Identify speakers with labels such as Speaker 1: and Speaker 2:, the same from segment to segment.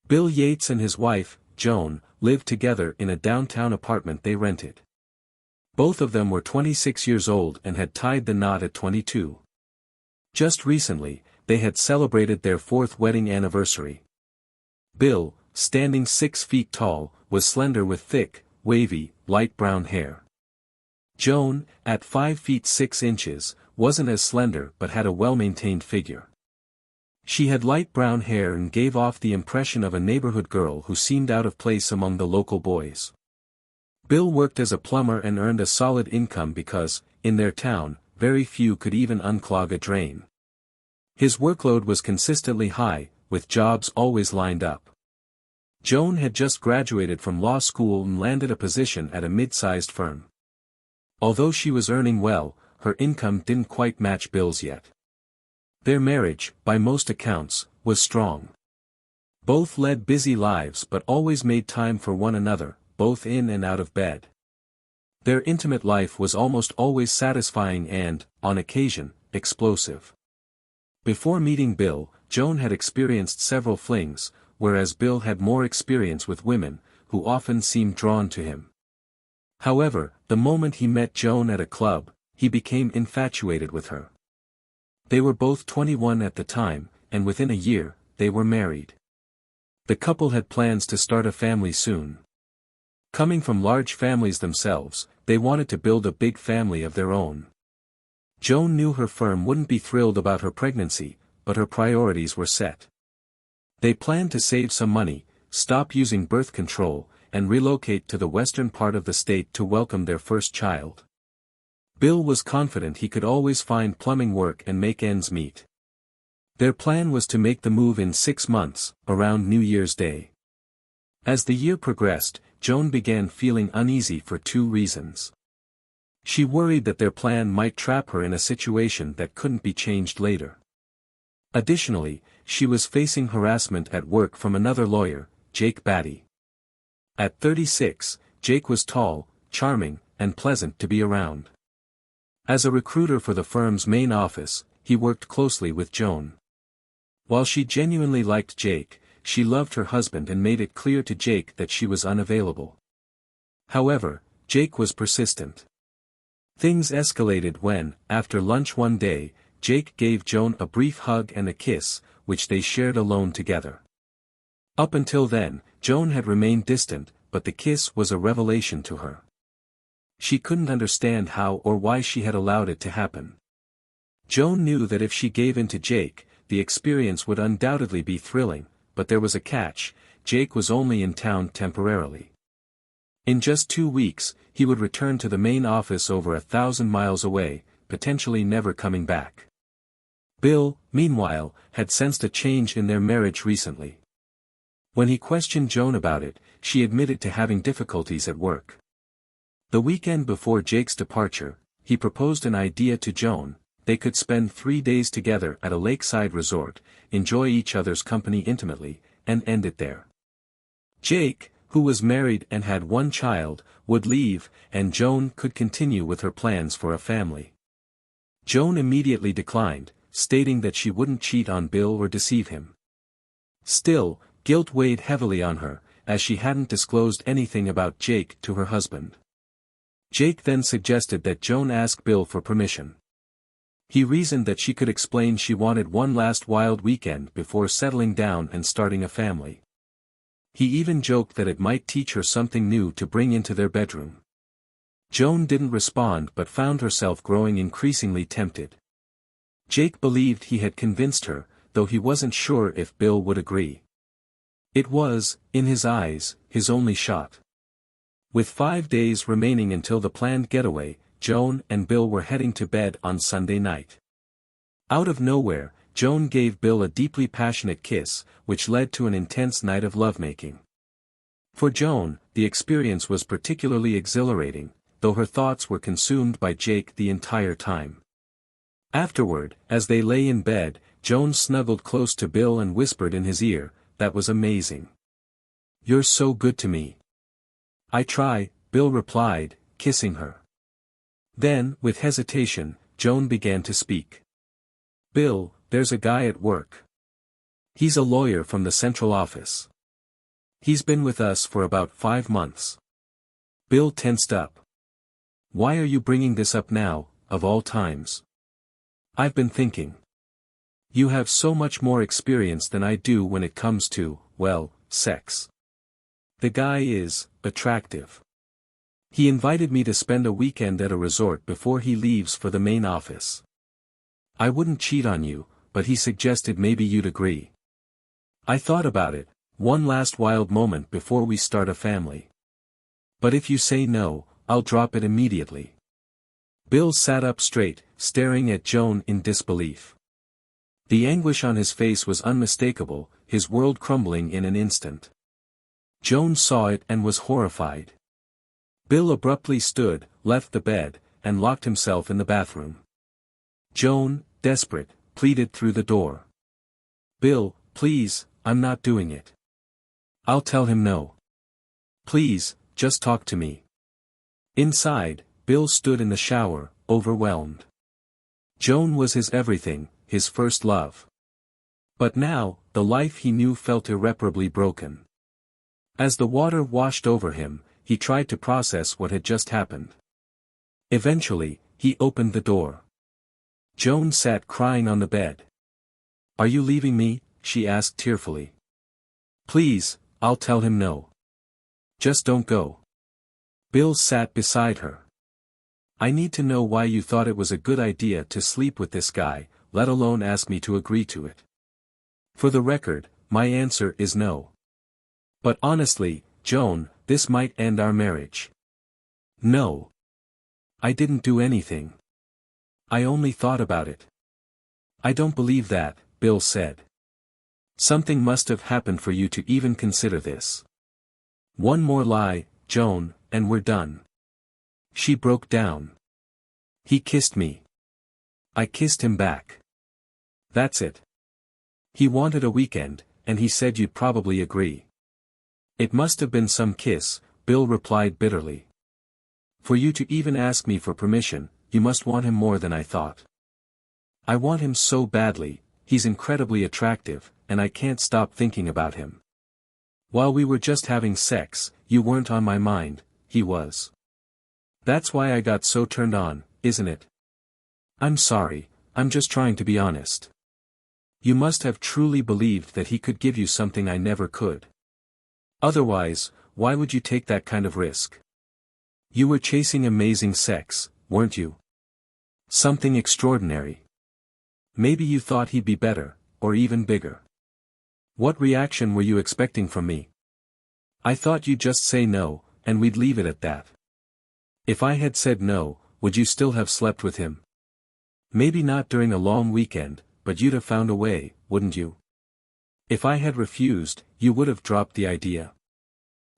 Speaker 1: Bill Yates and his wife, Joan, lived together in a downtown apartment they rented. Both of them were 26 years old and had tied the knot at 22. Just recently, they had celebrated their 4th wedding anniversary. Bill, standing 6 feet tall, was slender with thick, wavy, light brown hair. Joan, at 5 feet 6 inches, wasn't as slender but had a well-maintained figure. She had light brown hair and gave off the impression of a neighborhood girl who seemed out of place among the local boys. Bill worked as a plumber and earned a solid income because, in their town, very few could even unclog a drain. His workload was consistently high, with jobs always lined up. Joan had just graduated from law school and landed a position at a mid-sized firm. Although she was earning well, her income didn't quite match Bill's yet. Their marriage, by most accounts, was strong. Both led busy lives but always made time for one another, both in and out of bed. Their intimate life was almost always satisfying and, on occasion, explosive. Before meeting Bill, Joan had experienced several flings, whereas Bill had more experience with women, who often seemed drawn to him. However, the moment he met Joan at a club, he became infatuated with her. They were both 21 at the time, and within a year, they were married. The couple had plans to start a family soon. Coming from large families themselves, they wanted to build a big family of their own. Joan knew her firm wouldn't be thrilled about her pregnancy, but her priorities were set. They planned to save some money, stop using birth control, and relocate to the western part of the state to welcome their first child. Bill was confident he could always find plumbing work and make ends meet. Their plan was to make the move in 6 months, around New Year's Day. As the year progressed, Joan began feeling uneasy for 2 reasons. She worried that their plan might trap her in a situation that couldn't be changed later. Additionally, she was facing harassment at work from another lawyer, Jake Batty. At 36, Jake was tall, charming, and pleasant to be around. As a recruiter for the firm's main office, he worked closely with Joan. While she genuinely liked Jake, she loved her husband and made it clear to Jake that she was unavailable. However, Jake was persistent. Things escalated when, after lunch one day, Jake gave Joan a brief hug and a kiss, which they shared alone together. Up until then, Joan had remained distant, but the kiss was a revelation to her. She couldn't understand how or why she had allowed it to happen. Joan knew that if she gave in to Jake, the experience would undoubtedly be thrilling, but there was a catch: Jake was only in town temporarily. In just 2 weeks, he would return to the main office over 1,000 miles away, potentially never coming back. Bill, meanwhile, had sensed a change in their marriage recently. When he questioned Joan about it, she admitted to having difficulties at work. The weekend before Jake's departure, he proposed an idea to Joan: they could spend 3 days together at a lakeside resort, enjoy each other's company intimately, and end it there. Jake, who was married and had 1 child, would leave, and Joan could continue with her plans for a family. Joan immediately declined, stating that she wouldn't cheat on Bill or deceive him. Still, guilt weighed heavily on her, as she hadn't disclosed anything about Jake to her husband. Jake then suggested that Joan ask Bill for permission. He reasoned that she could explain she wanted one last wild weekend before settling down and starting a family. He even joked that it might teach her something new to bring into their bedroom. Joan didn't respond but found herself growing increasingly tempted. Jake believed he had convinced her, though he wasn't sure if Bill would agree. It was, in his eyes, his only shot. With 5 days remaining until the planned getaway, Joan and Bill were heading to bed on Sunday night. Out of nowhere, Joan gave Bill a deeply passionate kiss, which led to an intense night of lovemaking. For Joan, the experience was particularly exhilarating, though her thoughts were consumed by Jake the entire time. Afterward, as they lay in bed, Joan snuggled close to Bill and whispered in his ear, "That was amazing. You're so good to me." "I try," Bill replied, kissing her. Then, with hesitation, Joan began to speak. "Bill, there's a guy at work. He's a lawyer from the central office. He's been with us for about 5 months. Bill tensed up. Why are you bringing this up now, of all times? I've been thinking. You have so much more experience than I do when it comes to, well, sex. The guy is attractive. He invited me to spend a weekend at a resort before he leaves for the main office. I wouldn't cheat on you, but he suggested maybe you'd agree. I thought about it, one last wild moment before we start a family. But if you say no, I'll drop it immediately. Bill sat up straight, staring at Joan in disbelief. The anguish on his face was unmistakable, his world crumbling in an instant. Joan saw it and was horrified. Bill abruptly stood, left the bed, and locked himself in the bathroom. Joan, desperate, pleaded through the door. Bill, please, I'm not doing it. I'll tell him no. Please, just talk to me. Inside, Bill stood in the shower, overwhelmed. Joan was his everything, his first love. But now, the life he knew felt irreparably broken. As the water washed over him, he tried to process what had just happened. Eventually, he opened the door. Joan sat crying on the bed. Are you leaving me? She asked tearfully. Please, I'll tell him no. Just don't go. Bill sat beside her. I need to know why you thought it was a good idea to sleep with this guy, let alone ask me to agree to it. For the record, my answer is no. But honestly, Joan, this might end our marriage. No. I didn't do anything. I only thought about it. I don't believe that, Bill said. Something must have happened for you to even consider this. One more lie, Joan, and we're done. She broke down. He kissed me. I kissed him back. That's it. He wanted a weekend, and he said you'd probably agree. It must have been some kiss, Bill replied bitterly. For you to even ask me for permission, you must want him more than I thought. I want him so badly, he's incredibly attractive, and I can't stop thinking about him. While we were just having sex, you weren't on my mind, he was. That's why I got so turned on, isn't it? I'm sorry, I'm just trying to be honest. You must have truly believed that he could give you something I never could. Otherwise, why would you take that kind of risk? You were chasing amazing sex, weren't you? Something extraordinary. Maybe you thought he'd be better, or even bigger. What reaction were you expecting from me? I thought you'd just say no, and we'd leave it at that. If I had said no, would you still have slept with him? Maybe not during a long weekend, but you'd have found a way, wouldn't you? If I had refused, you would have dropped the idea.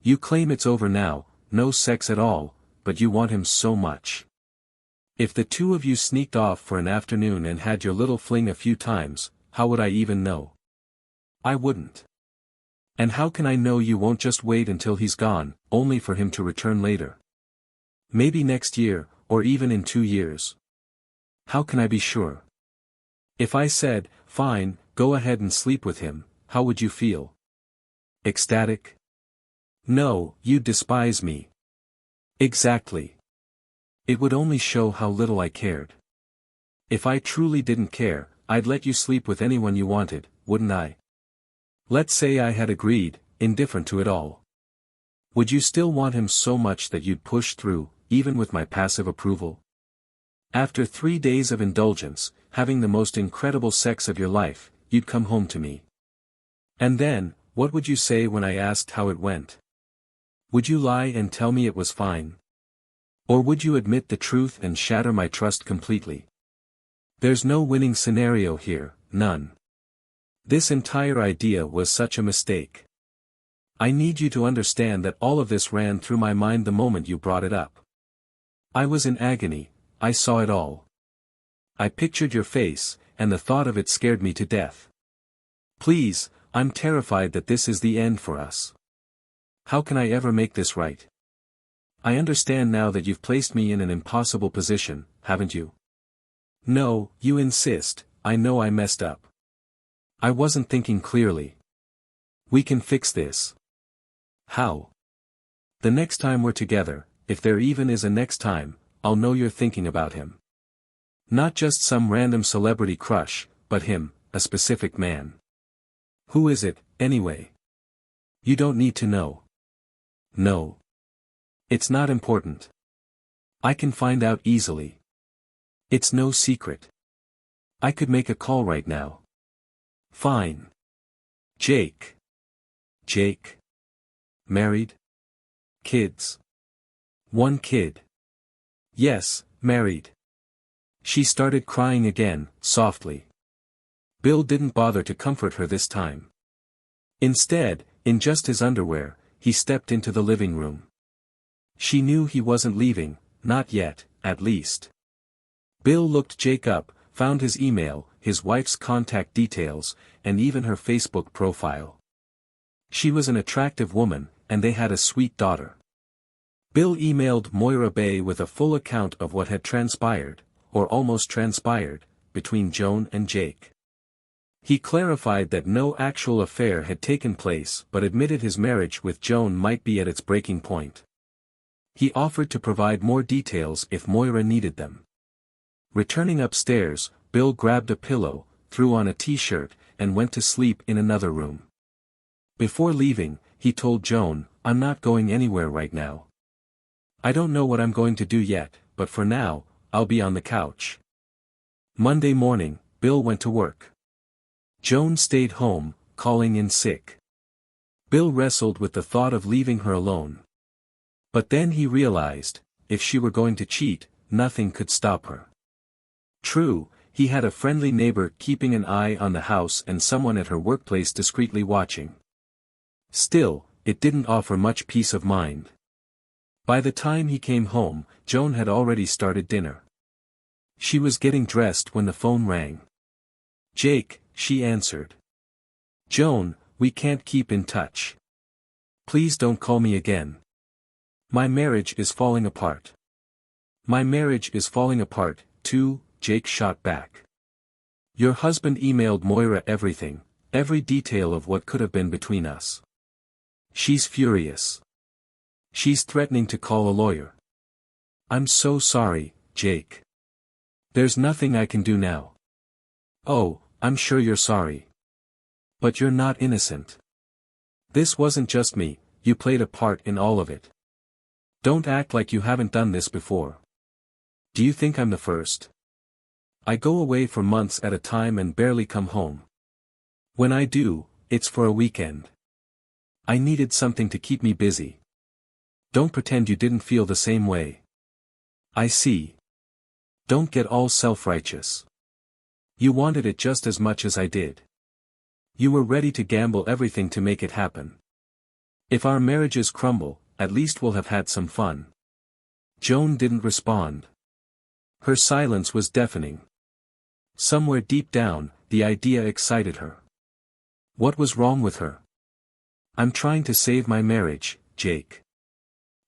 Speaker 1: You claim it's over now, no sex at all, but you want him so much. If the two of you sneaked off for an afternoon and had your little fling a few times, how would I even know? I wouldn't. And how can I know you won't just wait until he's gone, only for him to return later? Maybe next year, or even in 2 years. How can I be sure? If I said, fine, go ahead and sleep with him, how would you feel? Ecstatic? No, you'd despise me. Exactly. It would only show how little I cared. If I truly didn't care, I'd let you sleep with anyone you wanted, wouldn't I? Let's say I had agreed, indifferent to it all. Would you still want him so much that you'd push through, even with my passive approval? After 3 days of indulgence, having the most incredible sex of your life, you'd come home to me. And then, what would you say when I asked how it went? Would you lie and tell me it was fine? Or would you admit the truth and shatter my trust completely? There's no winning scenario here, none. This entire idea was such a mistake. I need you to understand that all of this ran through my mind the moment you brought it up. I was in agony, I saw it all. I pictured your face, and the thought of it scared me to death. Please, I'm terrified that this is the end for us. How can I ever make this right? I understand now that you've placed me in an impossible position, haven't you? No, you insist, I know I messed up. I wasn't thinking clearly. We can fix this. How? The next time we're together, if there even is a next time, I'll know you're thinking about him. Not just some random celebrity crush, but him, a specific man. Who is it, anyway? You don't need to know. No. It's not important. I can find out easily. It's no secret. I could make a call right now. Fine. Jake. Jake. Married? Kids? One kid. Yes, married. She started crying again, softly. Bill didn't bother to comfort her this time. Instead, in just his underwear, he stepped into the living room. She knew he wasn't leaving, not yet, at least. Bill looked Jake up, found his email, his wife's contact details, and even her Facebook profile. She was an attractive woman, and they had a sweet daughter. Bill emailed Moira Bay with a full account of what had transpired, or almost transpired, between Joan and Jake. He clarified that no actual affair had taken place but admitted his marriage with Joan might be at its breaking point. He offered to provide more details if Moira needed them. Returning upstairs, Bill grabbed a pillow, threw on a t-shirt, and went to sleep in another room. Before leaving, he told Joan, "I'm not going anywhere right now. I don't know what I'm going to do yet, but for now, I'll be on the couch." Monday morning, Bill went to work. Joan stayed home, calling in sick. Bill wrestled with the thought of leaving her alone. But then he realized, if she were going to cheat, nothing could stop her. True, he had a friendly neighbor keeping an eye on the house and someone at her workplace discreetly watching. Still, it didn't offer much peace of mind. By the time he came home, Joan had already started dinner. She was getting dressed when the phone rang. "Jake," she answered. "Joan, we can't keep in touch. Please don't call me again. My marriage is falling apart." "My marriage is falling apart, too," Jake shot back. "Your husband emailed Moira everything, every detail of what could have been between us. She's furious. She's threatening to call a lawyer." "I'm so sorry, Jake. There's nothing I can do now." "Oh, I'm sure you're sorry. But you're not innocent. This wasn't just me, you played a part in all of it. Don't act like you haven't done this before. Do you think I'm the first? I go away for months at a time and barely come home. When I do, it's for a weekend. I needed something to keep me busy. Don't pretend you didn't feel the same way." "I see. Don't get all self-righteous. You wanted it just as much as I did. You were ready to gamble everything to make it happen. If our marriages crumble, at least we'll have had some fun." Joan didn't respond. Her silence was deafening. Somewhere deep down, the idea excited her. What was wrong with her? "I'm trying to save my marriage, Jake.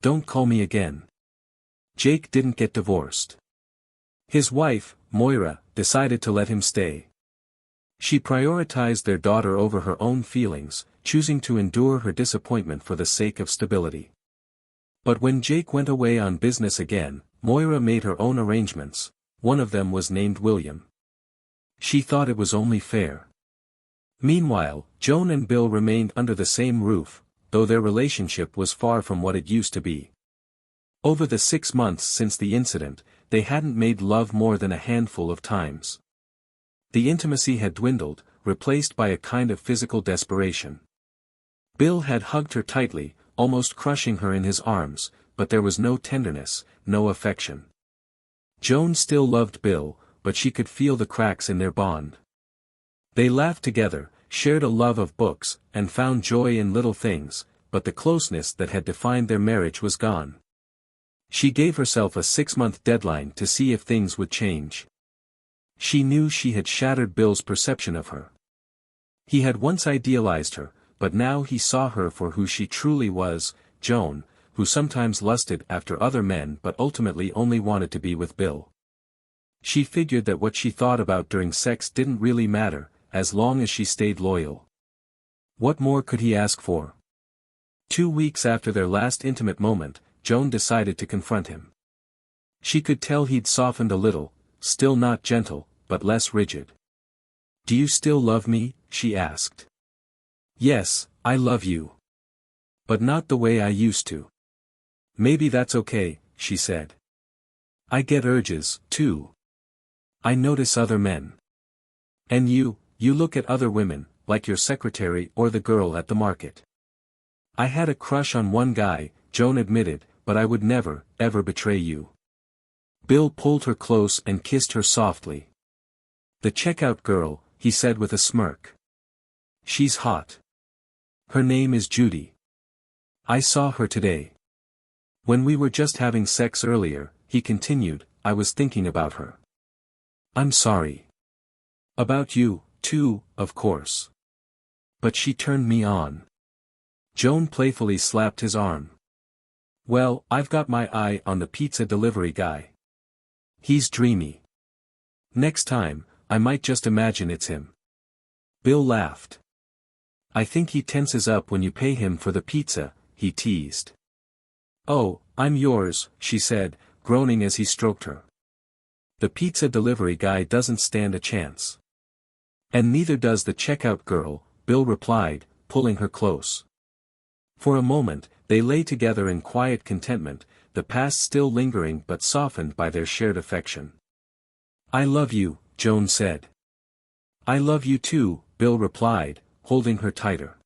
Speaker 1: Don't call me again." Jake didn't get divorced. His wife, Moira, decided to let him stay. She prioritized their daughter over her own feelings, choosing to endure her disappointment for the sake of stability. But when Jake went away on business again, Moira made her own arrangements. One of them was named William. She thought it was only fair. Meanwhile, Joan and Bill remained under the same roof, though their relationship was far from what it used to be. Over the 6 months since the incident, they hadn't made love more than a handful of times. The intimacy had dwindled, replaced by a kind of physical desperation. Bill had hugged her tightly, almost crushing her in his arms, but there was no tenderness, no affection. Joan still loved Bill, but she could feel the cracks in their bond. They laughed together, shared a love of books, and found joy in little things, but the closeness that had defined their marriage was gone. She gave herself a 6-month deadline to see if things would change. She knew she had shattered Bill's perception of her. He had once idealized her, but now he saw her for who she truly was, Joan, who sometimes lusted after other men but ultimately only wanted to be with Bill. She figured that what she thought about during sex didn't really matter, as long as she stayed loyal. What more could he ask for? 2 weeks after their last intimate moment, Joan decided to confront him. She could tell he'd softened a little, still not gentle, but less rigid. "Do you still love me?" she asked. "Yes, I love you. But not the way I used to." "Maybe that's okay," she said. "I get urges, too. I notice other men. And you look at other women, like your secretary or the girl at the market." "I had a crush on one guy," Joan admitted, "but I would never, ever betray you." Bill pulled her close and kissed her softly. "The checkout girl," he said with a smirk. "She's hot. Her name is Judy. I saw her today. When we were just having sex earlier," he continued, "I was thinking about her. I'm sorry. About you, too, of course. But she turned me on." Joan playfully slapped his arm. "Well, I've got my eye on the pizza delivery guy. He's dreamy. Next time, I might just imagine it's him." Bill laughed. "I think he tenses up when you pay him for the pizza," he teased. "Oh, I'm yours," she said, groaning as he stroked her. "The pizza delivery guy doesn't stand a chance." "And neither does the checkout girl," Bill replied, pulling her close. For a moment, they lay together in quiet contentment, the past still lingering but softened by their shared affection. "I love you," Joan said. "I love you too," Bill replied, holding her tighter.